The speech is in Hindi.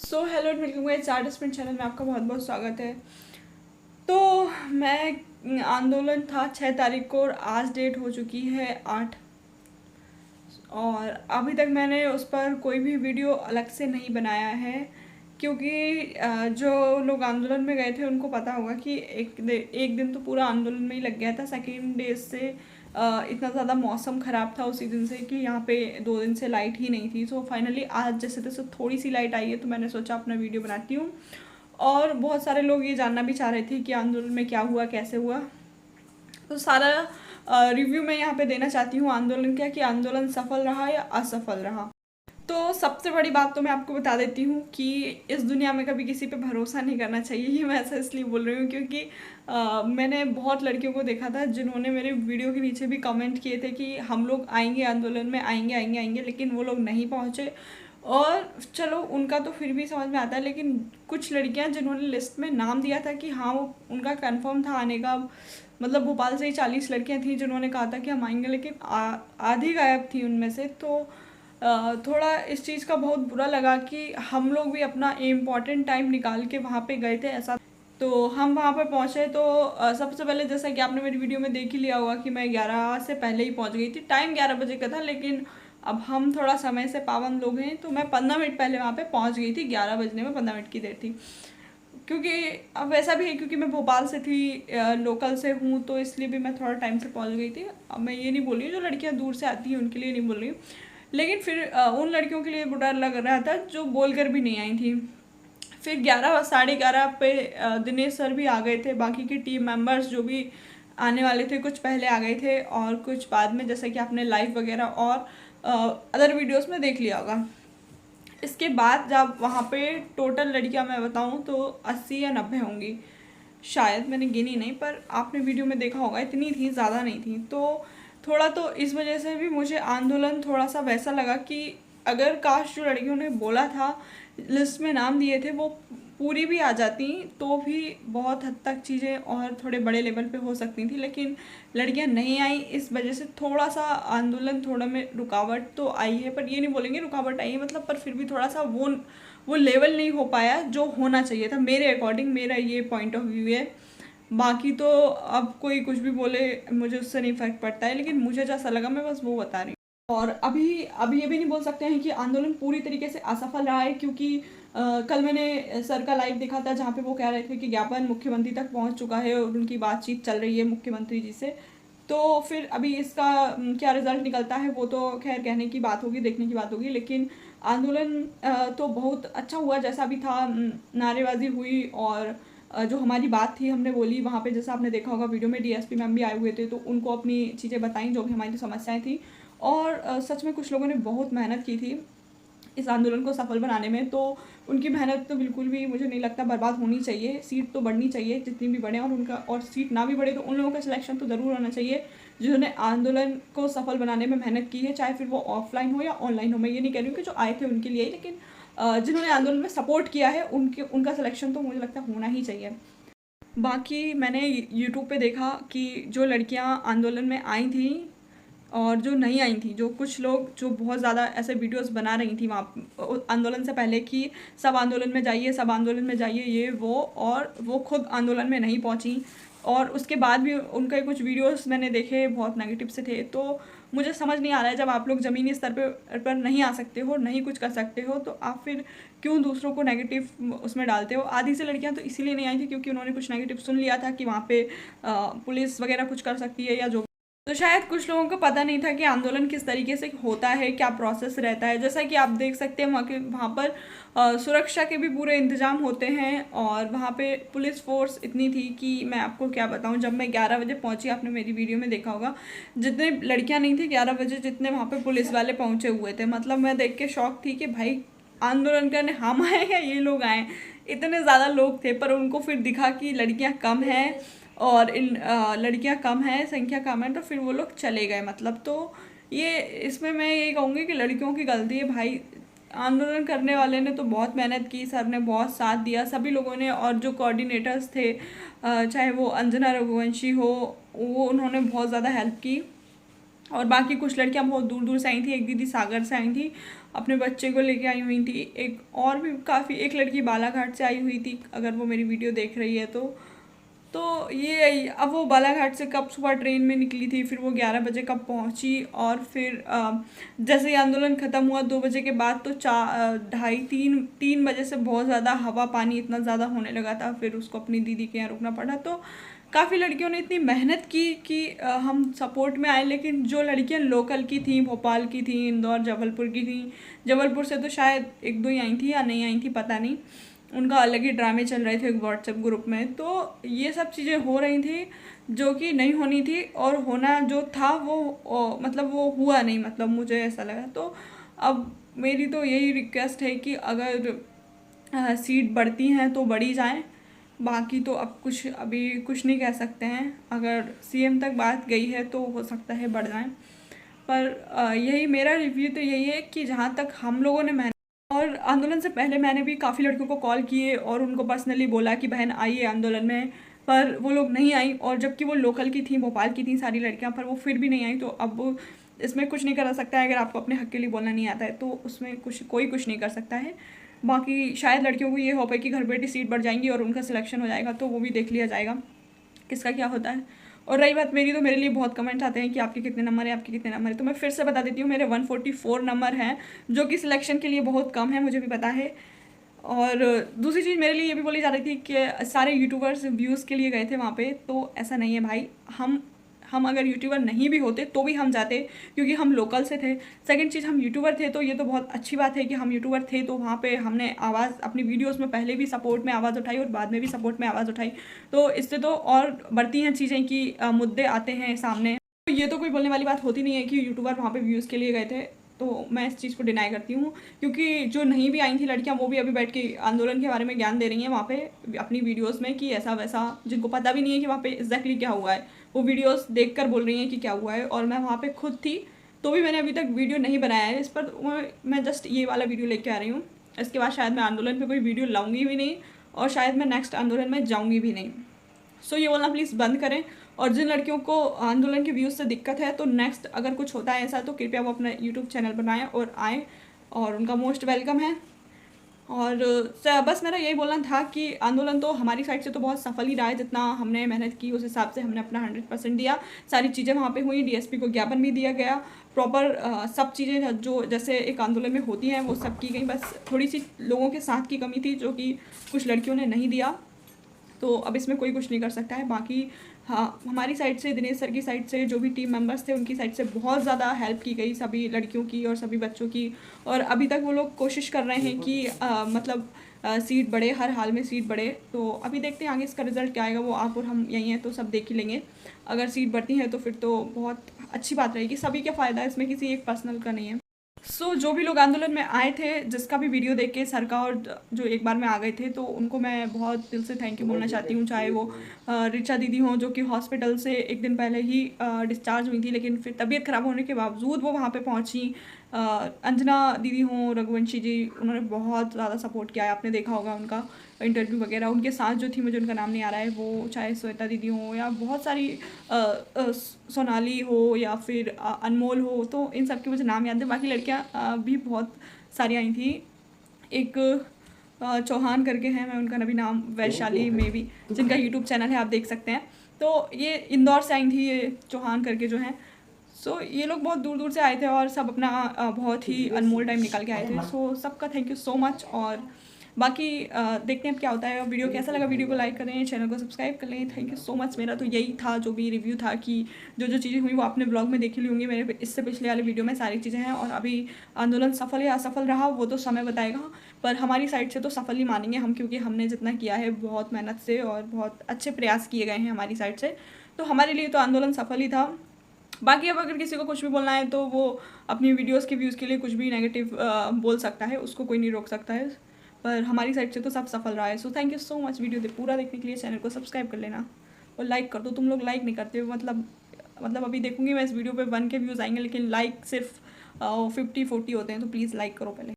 So hello and welcome guys, artist print channel में आपका बहुत बहुत स्वागत है। तो मैं आंदोलन था 6 तारीख को और आज डेट हो चुकी है 8। और अभी तक मैंने उस पर कोई भी वीडियो अलग से नहीं बनाया है, क्योंकि जो लोग आंदोलन में गए थे उनको पता होगा कि एक दिन तो पूरा आंदोलन में ही लग गया था। सेकेंड डे से इतना ज़्यादा मौसम ख़राब था उसी दिन से कि यहाँ पे 2 दिन से लाइट ही नहीं थी। सो फाइनली आज जैसे तैसे थोड़ी सी लाइट आई है, तो मैंने सोचा अपना वीडियो बनाती हूँ। और बहुत सारे लोग ये जानना भी चाह रहे थे कि आंदोलन में क्या हुआ, कैसे हुआ। तो सारा रिव्यू मैं यहाँ पे देना चाहती हूँ आंदोलन का, कि आंदोलन सफल रहा या असफल रहा। तो सबसे बड़ी बात तो मैं आपको बता देती हूँ कि इस दुनिया में कभी किसी पे भरोसा नहीं करना चाहिए। ये मैं ऐसा इसलिए बोल रही हूँ क्योंकि मैंने बहुत लड़कियों को देखा था जिन्होंने मेरे वीडियो के नीचे भी कमेंट किए थे कि हम लोग आएंगे आंदोलन में, आएंगे आएंगे आएंगे, लेकिन वो लोग नहीं पहुँचे। और चलो उनका तो फिर भी समझ में आता है, लेकिन कुछ लड़कियां जिन्होंने लिस्ट में नाम दिया था कि हाँ वो उनका कंफर्म था आने का, मतलब भोपाल से ही 40 लड़कियां थी जिन्होंने कहा था कि हम आएंगे, लेकिन आधी गायब थी उनमें से। तो थोड़ा इस चीज़ का बहुत बुरा लगा कि हम लोग भी अपना इम्पॉर्टेंट टाइम निकाल के वहाँ पे गए थे ऐसा। तो हम वहाँ पर पहुँचे तो सबसे पहले जैसा कि आपने मेरी वीडियो में देख ही लिया होगा कि मैं 11 से पहले ही पहुँच गई थी। टाइम 11 बजे का था, लेकिन अब हम थोड़ा समय से पाबंद लोग हैं, तो मैं 15 मिनट पहले वहाँ पे पहुँच गई थी। 11 बजने में 15 मिनट की देर थी, क्योंकि अब वैसा भी है क्योंकि मैं भोपाल से थी, लोकल से हूँ, तो इसलिए भी मैं थोड़ा टाइम से पहुँच गई थी। अब मैं ये नहीं बोल रही हूँ जो लड़कियाँ दूर से आती हैं उनके लिए नहीं बोल रही हूँ, लेकिन फिर उन लड़कियों के लिए बुरा लग रहा था जो बोल कर भी नहीं आई थी। फिर 11 साढ़े 11 पे दिनेश सर भी आ गए थे, बाकी की टीम मेंबर्स जो भी आने वाले थे कुछ पहले आ गए थे और कुछ बाद में, जैसा कि आपने लाइव वगैरह और अदर वीडियोस में देख लिया होगा। इसके बाद जब वहाँ पे टोटल लड़कियाँ मैं बताऊँ तो 80 या 90 होंगी शायद, मैंने गिनी नहीं, पर आपने वीडियो में देखा होगा इतनी थी, ज़्यादा नहीं थी। तो थोड़ा तो इस वजह से भी मुझे आंदोलन थोड़ा सा वैसा लगा कि अगर काश जो लड़कियों ने बोला था, लिस्ट में नाम दिए थे, वो पूरी भी आ जाती तो भी बहुत हद तक चीज़ें और थोड़े बड़े लेवल पे हो सकती थी, लेकिन लड़कियां नहीं आई। इस वजह से थोड़ा सा आंदोलन थोड़ा में रुकावट तो आई है, पर ये नहीं बोलेंगे रुकावट आई है मतलब, पर फिर भी थोड़ा सा वो लेवल नहीं हो पाया जो होना चाहिए था मेरे अकॉर्डिंग। मेरा ये पॉइंट ऑफ व्यू है। बाकी तो अब कोई कुछ भी बोले मुझे उससे नहीं फर्क पड़ता है, लेकिन मुझे जैसा लगा मैं बस वो बता रही हूँ। और अभी अभी ये भी नहीं बोल सकते हैं कि आंदोलन पूरी तरीके से असफल रहा है, क्योंकि कल मैंने सर का लाइव देखा था जहाँ पे वो कह रहे थे कि ज्ञापन मुख्यमंत्री तक पहुँच चुका है और उनकी बातचीत चल रही है मुख्यमंत्री जी से। तो फिर अभी इसका क्या रिजल्ट निकलता है वो तो खैर कहने की बात होगी, देखने की बात होगी, लेकिन आंदोलन तो बहुत अच्छा हुआ जैसा भी था। नारेबाजी हुई और जो हमारी बात थी हमने बोली वहाँ पे, जैसा आपने देखा होगा वीडियो में डीएसपी मैम भी आए हुए थे, तो उनको अपनी चीज़ें बताई जो भी हमारी समस्याएं थी। और सच में कुछ लोगों ने बहुत मेहनत की थी इस आंदोलन को सफल बनाने में, तो उनकी मेहनत तो बिल्कुल भी मुझे नहीं लगता बर्बाद होनी चाहिए। सीट तो बढ़नी चाहिए जितनी भी बढ़े, और उनका और सीट ना भी बढ़े तो उन लोगों का सिलेक्शन तो ज़रूर होना चाहिए जिन्होंने आंदोलन को सफल बनाने में मेहनत की है, चाहे फिर वो ऑफलाइन हो या ऑनलाइन हो। मैं ये नहीं कह रही हूँ कि जो आए थे उनके लिए, लेकिन जिन्होंने आंदोलन में सपोर्ट किया है उनका सिलेक्शन तो मुझे लगता है होना ही चाहिए। बाकी मैंने यूट्यूब पे देखा कि जो लड़कियां आंदोलन में आई थी और जो नहीं आई थी, जो कुछ लोग जो बहुत ज़्यादा ऐसे वीडियोस बना रही थी वहाँ आंदोलन से पहले कि सब आंदोलन में जाइए, सब आंदोलन में जाइए, ये वो, और वो खुद आंदोलन में नहीं पहुँची। और उसके बाद भी उनके कुछ वीडियोस मैंने देखे बहुत नेगेटिव से थे। तो मुझे समझ नहीं आ रहा है, जब आप लोग ज़मीनी स्तर पर नहीं आ सकते हो, नहीं कुछ कर सकते हो, तो आप फिर क्यों दूसरों को नेगेटिव उसमें डालते हो। आधी से लड़कियां तो इसीलिए नहीं आई थी क्योंकि उन्होंने कुछ नेगेटिव सुन लिया था कि वहाँ पे पुलिस वगैरह कुछ कर सकती है या जो, तो शायद कुछ लोगों को पता नहीं था कि आंदोलन किस तरीके से होता है, क्या प्रोसेस रहता है। जैसा कि आप देख सकते हैं वहाँ पर सुरक्षा के भी पूरे इंतजाम होते हैं, और वहाँ पे पुलिस फोर्स इतनी थी कि मैं आपको क्या बताऊँ। जब मैं 11 बजे पहुँची, आपने मेरी वीडियो में देखा होगा, जितने लड़कियाँ नहीं थी 11 बजे जितने वहाँ पे पुलिस वाले पहुँचे हुए थे, मतलब मैं देख के शौक थी कि भाई आंदोलन करने हम आए या ये लोग आए। इतने ज़्यादा लोग थे, पर उनको फिर दिखा कि लड़कियाँ कम हैं और इन लड़कियां कम हैं, संख्या कम है, तो फिर वो लोग चले गए मतलब। तो ये इसमें मैं ये कहूँगी कि लड़कियों की गलती है भाई। आंदोलन करने वाले ने तो बहुत मेहनत की, सर ने बहुत साथ दिया सभी लोगों ने, और जो कोऑर्डिनेटर्स थे चाहे वो अंजना रघुवंशी हो, वो उन्होंने बहुत ज़्यादा हेल्प की। और बाकी कुछ लड़कियां बहुत दूर दूर से आई थी। एक दीदी सागर से आई थी, अपने बच्चे को लेके आई हुई थी। एक और भी काफ़ी, एक लड़की बालाघाट से आई हुई थी, अगर वो मेरी वीडियो देख रही है तो ये अब वो बालाघाट से कब सुबह ट्रेन में निकली थी, फिर वो 11 बजे कब पहुंची, और फिर जैसे ही आंदोलन ख़त्म हुआ 2 बजे के बाद तो 2:30-3 बजे से बहुत ज़्यादा हवा पानी इतना ज़्यादा होने लगा था। फिर उसको अपनी दीदी के यहाँ रुकना पड़ा। तो काफ़ी लड़कियों ने इतनी मेहनत की कि हम सपोर्ट में आए, लेकिन जो लड़कियां लोकल की थी, भोपाल की थी, इंदौर जबलपुर की थी, जबलपुर से तो शायद 1-2 ही आई थी या नहीं आई थी पता नहीं, उनका अलग ही ड्रामे चल रहे थे व्हाट्सएप ग्रुप में। तो ये सब चीज़ें हो रही थी जो कि नहीं होनी थी, और होना जो था वो मतलब वो हुआ नहीं, मतलब मुझे ऐसा लगा। तो अब मेरी तो यही रिक्वेस्ट है कि अगर सीट बढ़ती हैं तो बढ़ी जाएं, बाकी तो अब अभी कुछ नहीं कह सकते हैं। अगर सीएम तक बात गई है तो हो सकता है बढ़ जाएं, पर यही मेरा रिव्यू तो यही है कि जहाँ तक हम लोगों ने मेहनत, और आंदोलन से पहले मैंने भी काफ़ी लड़कियों को कॉल किए और उनको पर्सनली बोला कि बहन आइए आंदोलन में, पर वो लोग नहीं आई। और जबकि वो लोकल की थी, भोपाल की थी सारी लड़कियां, पर वो फिर भी नहीं आई। तो अब इसमें कुछ नहीं करा सकता है। अगर आपको अपने हक के लिए बोलना नहीं आता है तो उसमें कोई कुछ नहीं कर सकता है। बाकी शायद लड़कियों को ये होप है कि घर बैठी सीट बढ़ जाएंगी और उनका सिलेक्शन हो जाएगा, तो वो भी देख लिया जाएगा किसका क्या होता है। और रही बात मेरी, तो मेरे लिए बहुत कमेंट आते हैं कि आपके कितने नंबर है, आपके कितने नंबर है। तो मैं फिर से बता देती हूँ, मेरे 144 नंबर हैं, जो कि सिलेक्शन के लिए बहुत कम है, मुझे भी पता है। और दूसरी चीज़ मेरे लिए ये भी बोली जा रही थी कि सारे यूट्यूबर्स व्यूज़ के लिए गए थे वहाँ पे, तो ऐसा नहीं है भाई। हम अगर यूट्यूबर नहीं भी होते तो भी हम जाते, क्योंकि हम लोकल से थे। सेकंड चीज़, हम यूट्यूबर थे, तो ये तो बहुत अच्छी बात है कि हम यूट्यूबर थे, तो वहाँ पे हमने आवाज़ अपनी वीडियोस में पहले भी सपोर्ट में आवाज़ उठाई और बाद में भी सपोर्ट में आवाज़ उठाई। तो इससे तो और बढ़ती हैं चीज़ें कि मुद्दे आते हैं सामने। तो ये तो कोई बोलने वाली बात होती नहीं है कि यूट्यूबर वहाँ पे व्यूज़ के लिए गए थे, तो मैं इस चीज़ को डिनाई करती हूँ। क्योंकि जो नहीं भी आई थी लड़कियाँ, वो भी अभी बैठ के आंदोलन के बारे में ज्ञान दे रही हैं वहाँ पे अपनी वीडियोस में, कि ऐसा वैसा, जिनको पता भी नहीं है कि वहाँ पे एग्जैक्टली क्या हुआ है, वो वीडियोस देखकर बोल रही हैं कि क्या हुआ है। और मैं वहाँ पे खुद थी, तो भी मैंने अभी तक वीडियो नहीं बनाया है इस पर। मैं जस्ट ये वाला वीडियो लेके आ रही हूँ। इसके बाद शायद मैं आंदोलन पर कोई वीडियो लाऊंगी भी नहीं, और शायद मैं नेक्स्ट आंदोलन में जाऊँगी भी नहीं। सो ये बोलना प्लीज़ बंद करें। और जिन लड़कियों को आंदोलन के व्यूज़ से दिक्कत है, तो नेक्स्ट अगर कुछ होता है ऐसा, तो कृपया वो अपना यूट्यूब चैनल बनाएं और आएँ, और उनका मोस्ट वेलकम है। और बस मेरा यही बोलना था कि आंदोलन तो हमारी साइड से तो बहुत सफल ही रहा है। जितना हमने मेहनत की उस हिसाब से हमने अपना 100% दिया। सारी चीज़ें वहाँ पे हुई, डीएसपी को ज्ञापन भी दिया गया, प्रॉपर सब चीज़ें जो जैसे एक आंदोलन में होती हैं वो सब की गई। बस थोड़ी सी लोगों के साथ की कमी थी, जो कि कुछ लड़कियों ने नहीं दिया। तो अब इसमें कोई कुछ नहीं कर सकता है। बाकी हाँ, हमारी साइड से, दिनेश सर की साइड से, जो भी टीम मेंबर्स थे उनकी साइड से बहुत ज़्यादा हेल्प की गई सभी लड़कियों की और सभी बच्चों की। और अभी तक वो लोग कोशिश कर रहे हैं कि मतलब सीट बढ़े, हर हाल में सीट बढ़े। तो अभी देखते हैं आगे इसका रिज़ल्ट क्या आएगा। वो आप और हम यहीं हैं तो सब देख ही लेंगे। अगर सीट बढ़ती है तो फिर तो बहुत अच्छी बात रहेगी, सभी का फ़ायदा है इसमें, किसी एक पर्सनल का नहीं है। जो भी लोग आंदोलन में आए थे, जिसका भी वीडियो देख के सर का, और जो एक बार में आ गए थे, तो उनको मैं बहुत दिल से थैंक यू बोलना चाहती हूँ। चाहे वो रिचा दीदी हों, जो कि हॉस्पिटल से एक दिन पहले ही डिस्चार्ज हुई थी, लेकिन फिर तबीयत ख़राब होने के बावजूद वो वहाँ पे पहुँची। अंजना दीदी हों, रघुवंशी जी, उन्होंने बहुत ज़्यादा सपोर्ट किया है। आपने देखा होगा उनका इंटरव्यू वगैरह। उनके साथ जो थी, मुझे उनका नाम नहीं आ रहा है, वो चाहे श्वेता दीदी हो या बहुत सारी सोनाली हो या फिर अनमोल हो, तो इन सब के मुझे नाम याद है। बाकी लड़कियां भी बहुत सारी आई थी। एक चौहान करके हैं, मैं उनका अभी नाम, वैशाली में भी, जिनका यूट्यूब चैनल है, आप देख सकते हैं। तो ये इंदौर से आई थी, ये चौहान करके जो हैं। ये लोग बहुत दूर दूर से आए थे और सब अपना बहुत ही अनमोल टाइम निकाल के आए थे। सबका थैंक यू सो मच। और बाकी देखते हैं अब क्या होता है। वीडियो कैसा लगा, वीडियो को लाइक करें, चैनल को सब्सक्राइब कर लें। Thank you so much. मेरा तो यही था जो भी रिव्यू था, कि जो जो चीज़ें हुई वो आपने ब्लॉग में देखी ली होंगी। मेरे इससे पिछले वाले वीडियो में सारी चीज़ें हैं। और अभी आंदोलन सफल या असफल रहा वो तो समय बताएगा, पर हमारी साइड से तो सफल ही मानेंगे हम, क्योंकि हमने जितना किया है बहुत मेहनत से और बहुत अच्छे प्रयास किए गए हैं हमारी साइड से, तो हमारे लिए तो आंदोलन सफल ही था। बाकी अब अगर किसी को कुछ भी बोलना है तो वो अपनी वीडियोस के व्यूज़ के लिए कुछ भी नेगेटिव बोल सकता है, उसको कोई नहीं रोक सकता है। पर हमारी साइड से तो सब सफल रहा है। So thank you so much. Video पूरा देखने के लिए चैनल को सब्सक्राइब कर लेना और लाइक कर दो। तुम लोग लाइक नहीं करते हो, मतलब अभी देखूंगी मैं इस वीडियो पे 1 के व्यूज़ आएंगे, लेकिन लाइक सिर्फ 50-40 होते हैं, तो प्लीज़ लाइक करो पहले।